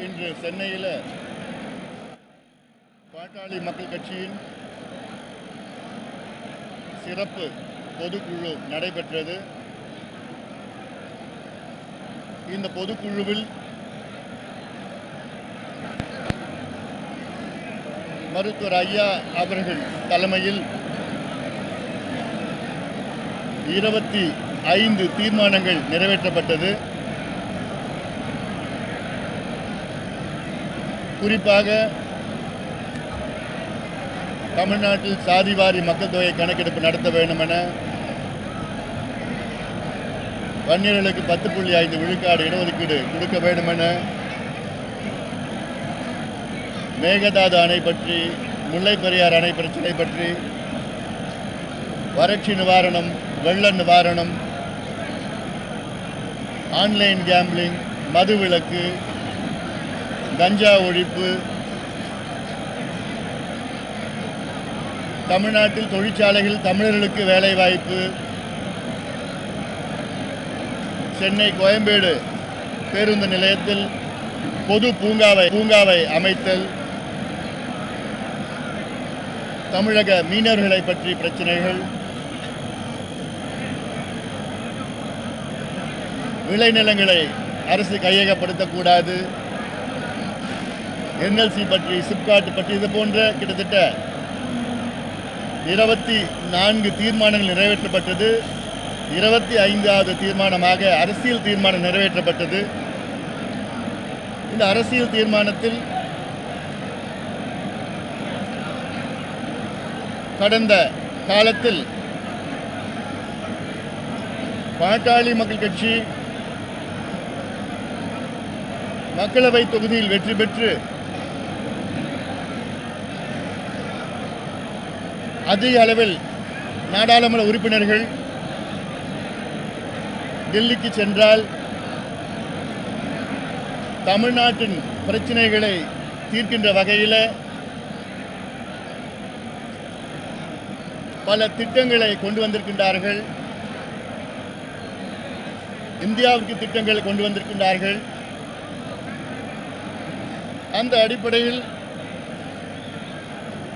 இன்று சென்னையில் பாட்டாளி மக்கள் கட்சியின் சிறப்பு பொதுக்குழு நடைபெற்றது. இந்த பொதுக்குழுவில் மருத்துவர் ஐயா அவர்கள் தலைமையில் 25 தீர்மானங்கள் நிறைவேற்றப்பட்டது. குறிப்பாக தமிழ்நாட்டில் சாதிவாரி மக்கள் தொகை கணக்கெடுப்பு நடத்த வேண்டும் என, வன்னியர்களுக்கு 10.5 விழுக்காடு இடஒதுக்கீடு கொடுக்க வேண்டும் என, மேகதாது அணை பற்றி, முல்லை பெரியாறு அணை பிரச்சினை பற்றி, வறட்சி நிவாரணம், வெள்ள நிவாரணம், ஆன்லைன் கேம்பிளிங், மதுவிலக்கு, கஞ்சா ஒழிப்பு, தமிழ்நாட்டில் தொழிற்சாலைகள் தமிழர்களுக்கு வேலைவாய்ப்பு, சென்னை கோயம்பேடு பேருந்து நிலையத்தில் பொது பூங்காவை அமைத்தல், தமிழக மீனவர்களை பற்றி பிரச்சனைகள், விளைநிலங்களை அரசு கையகப்படுத்தக்கூடாது, என்எல்சி பற்றி, சிப்காட் பற்றி, இது போன்ற கிட்டத்தட்ட 24 தீர்மானங்கள் நிறைவேற்றப்பட்டது. 25வது தீர்மானமாக அரசியல் தீர்மானம் நிறைவேற்றப்பட்டது. இந்த அரசியல் தீர்மானத்தில் கடந்த காலத்தில் பாட்டாளி மக்கள் கட்சி மக்களவை தொகுதியில் வெற்றி பெற்று அதிக அளவில் நாடாளுமன்ற உறுப்பினர்கள் டெல்லிக்கு சென்றால் தமிழ்நாட்டின் பிரச்சனைகளை தீர்க்கின்ற வகையில் பல திட்டங்களை கொண்டு வந்திருக்கின்றார்கள். இந்தியாவுக்கு திட்டங்களை கொண்டு வந்திருக்கின்றார்கள். அந்த அடிப்படையில்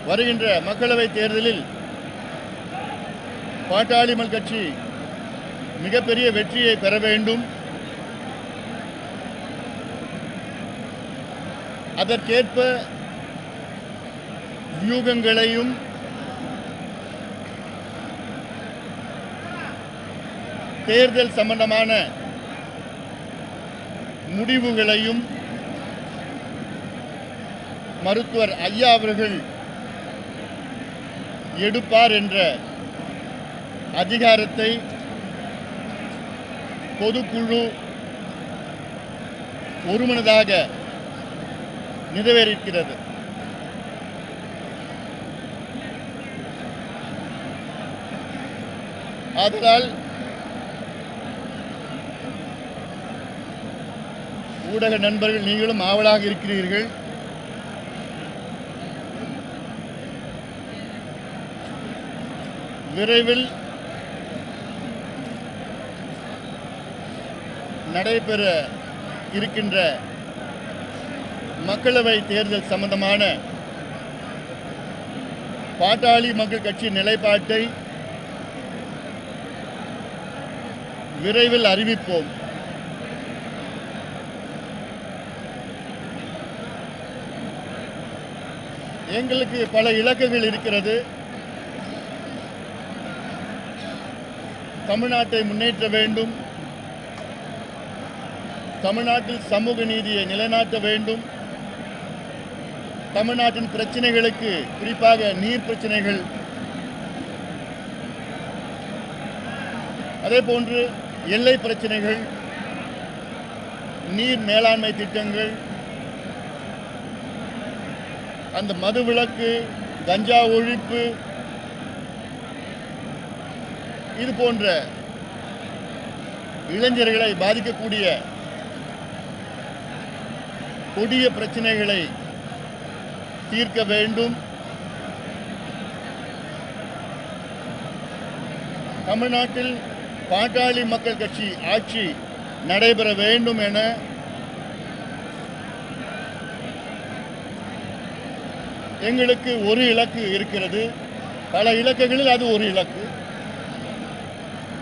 வருகின்ற மக்களவை தேர்தலில் பாட்டாளி மக்கள் கட்சி மிகப்பெரிய வெற்றியை பெற வேண்டும். அதற்கேற்ப வியூகங்களையும் தேர்தல் சம்பந்தமான முடிவுகளையும் மருத்துவர் ஐயா அவர்கள் எடுப்பார் என்ற அதிகாரத்தை பொதுக்குழு ஒருமனதாக நிறைவேறியிருக்கிறது. ஆதலால் ஊடக நண்பர்கள் நீங்களும் ஆவலாக இருக்கிறீர்கள். விரைவில் நடைபெற இருக்கின்ற மக்களவை தேர்தல் சம்பந்தமான பாட்டாளி மக்கள் கட்சி நிலைப்பாட்டை விரைவில் அறிவிப்போம். எங்களுக்கு பல இலக்குகள் இருக்கிறது. தமிழ்நாட்டை முன்னேற்ற வேண்டும், தமிழ்நாட்டில் சமூக நீதியை நிலைநாட்ட வேண்டும், தமிழ்நாட்டின் பிரச்சனைகளுக்கு, குறிப்பாக நீர் பிரச்சனைகள், அதேபோன்று எல்லை பிரச்சனைகள், நீர் மேலாண்மை திட்டங்கள், அந்த மதுவிலக்கு, கஞ்சா ஒழிப்பு, இது போன்ற இளைஞர்களை பாதிக்கக்கூடிய கொடிய பிரச்சனைகளை தீர்க்க வேண்டும். தமிழ்நாட்டில் பாட்டாளி மக்கள் கட்சி ஆட்சி நடைபெற வேண்டும் என எங்களுக்கு ஒரு இலக்கு இருக்கிறது. பல இலக்குகளில் அது ஒரு இலக்கு.